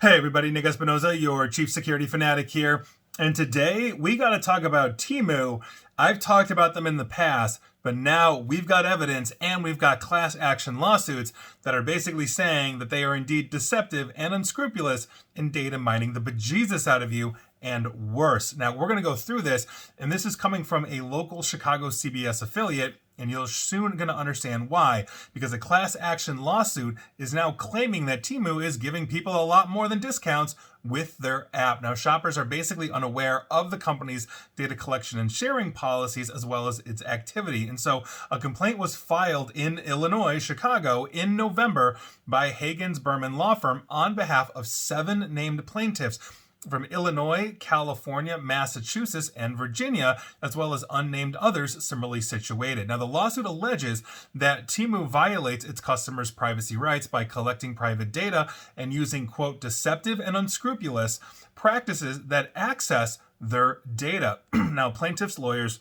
Hey everybody, Nick Espinoza, your chief security fanatic here. And today we got to talk about Temu. I've talked about them in the past, but now we've got evidence and we've got class action lawsuits that are basically saying that they are indeed deceptive and unscrupulous in data mining the bejesus out of you and worse. Now we're going to go through this, and this is coming from a local Chicago CBS affiliate. And you're soon going to understand why, because a class action lawsuit is now claiming that Temu is giving people a lot more than discounts with their app. Now, shoppers are basically unaware of the company's data collection and sharing policies as well as its activity. And so a complaint was filed in Illinois, Chicago, in November by Hagen's Berman Law Firm on behalf of 7 named plaintiffs from Illinois, California, Massachusetts, and Virginia, as well as unnamed others similarly situated. Now, the lawsuit alleges that Temu violates its customers' privacy rights by collecting private data and using, quote, deceptive and unscrupulous practices that access their data. Now, plaintiffs' lawyers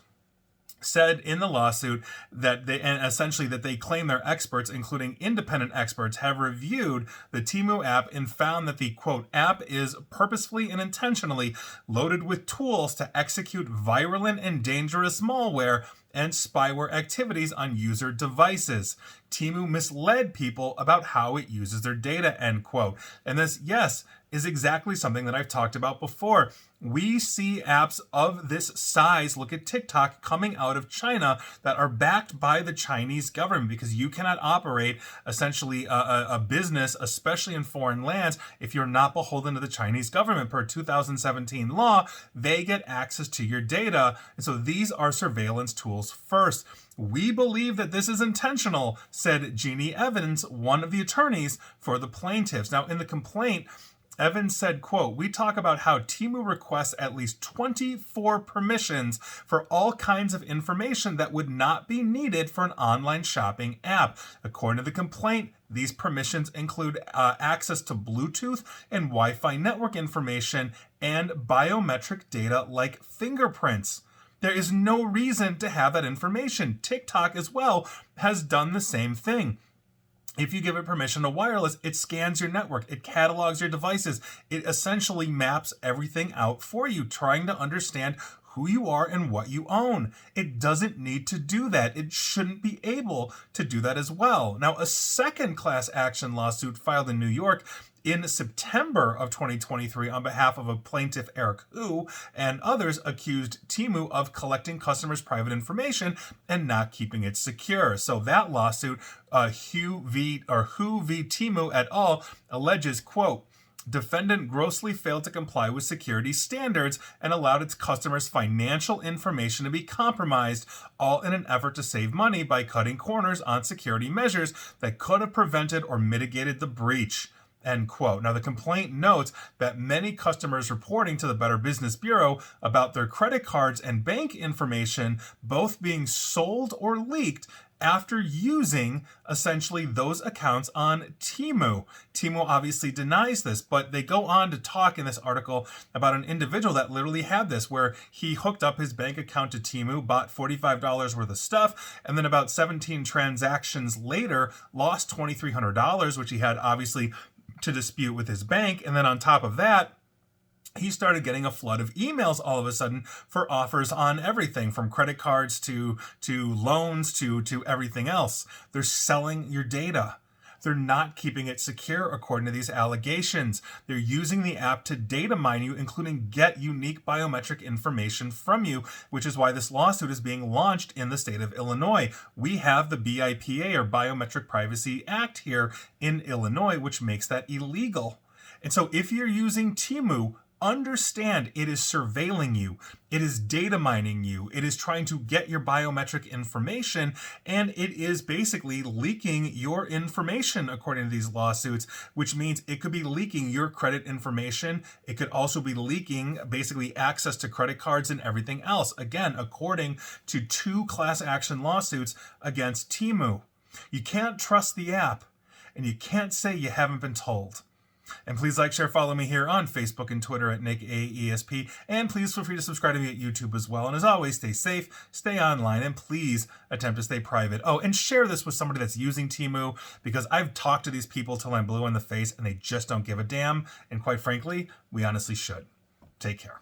said in the lawsuit that they claim their experts, including independent experts, have reviewed the Temu app and found that the, quote, app is purposefully and intentionally loaded with tools to execute virulent and dangerous malware and spyware activities on user devices. Temu misled people about how it uses their data, end quote. And this, yes, is exactly something that I've talked about before. We see apps of this size, look at TikTok, coming out of China that are backed by the Chinese government, because you cannot operate essentially a business, especially in foreign lands, if you're not beholden to the Chinese government. Per 2017 law, they get access to your data. And so these are surveillance tools first. We believe that this is intentional, said Jeannie Evans, one of the attorneys for the plaintiffs. Now, in the complaint, Evans said, quote, we talk about how Temu requests at least 24 permissions for all kinds of information that would not be needed for an online shopping app. According to the complaint, these permissions include access to Bluetooth and Wi-Fi network information and biometric data like fingerprints. There is no reason to have that information. TikTok as well has done the same thing. If you give it permission to wireless, it scans your network, it catalogs your devices, it essentially maps everything out for you, trying to understand who you are and what you own. It doesn't need to do that. It shouldn't be able to do that as well. Now, a second class action lawsuit filed in New York in September of 2023 on behalf of a plaintiff, Eric Hu, and others accused Temu of collecting customers' private information and not keeping it secure. So that lawsuit, Hu v. Temu et al., alleges, quote, defendant grossly failed to comply with security standards and allowed its customers' financial information to be compromised, all in an effort to save money by cutting corners on security measures that could have prevented or mitigated the breach. End quote. Now, the complaint notes that many customers reporting to the Better Business Bureau about their credit cards and bank information both being sold or leaked after using essentially those accounts on Temu. Temu obviously denies this, but they go on to talk in this article about an individual that literally had this, where he hooked up his bank account to Temu, bought $45 worth of stuff, and then about 17 transactions later lost $2,300, which he had obviously to dispute with his bank. And then on top of that, he started getting a flood of emails all of a sudden for offers on everything from credit cards to loans to everything else. They're selling your data. They're not keeping it secure, according to these allegations. They're using the app to data mine you, including get unique biometric information from you, which is why this lawsuit is being launched in the state of Illinois. We have the BIPA, or Biometric Privacy Act, here in Illinois, which makes that illegal. And so if you're using Temu, understand it is surveilling you, it is data mining you, it is trying to get your biometric information, and it is basically leaking your information, according to these lawsuits, which means it could be leaking your credit information. It could also be leaking basically access to credit cards and everything else, again, according to 2 class action lawsuits against Temu. You can't trust the app, and you can't say you haven't been told. And please like, share, follow me here on Facebook and Twitter at NickAESP. And please feel free to subscribe to me at YouTube as well. And as always, stay safe, stay online, and please attempt to stay private. Oh, and share this with somebody that's using Temu, because I've talked to these people till I'm blue in the face and they just don't give a damn. And quite frankly, we honestly should. Take care.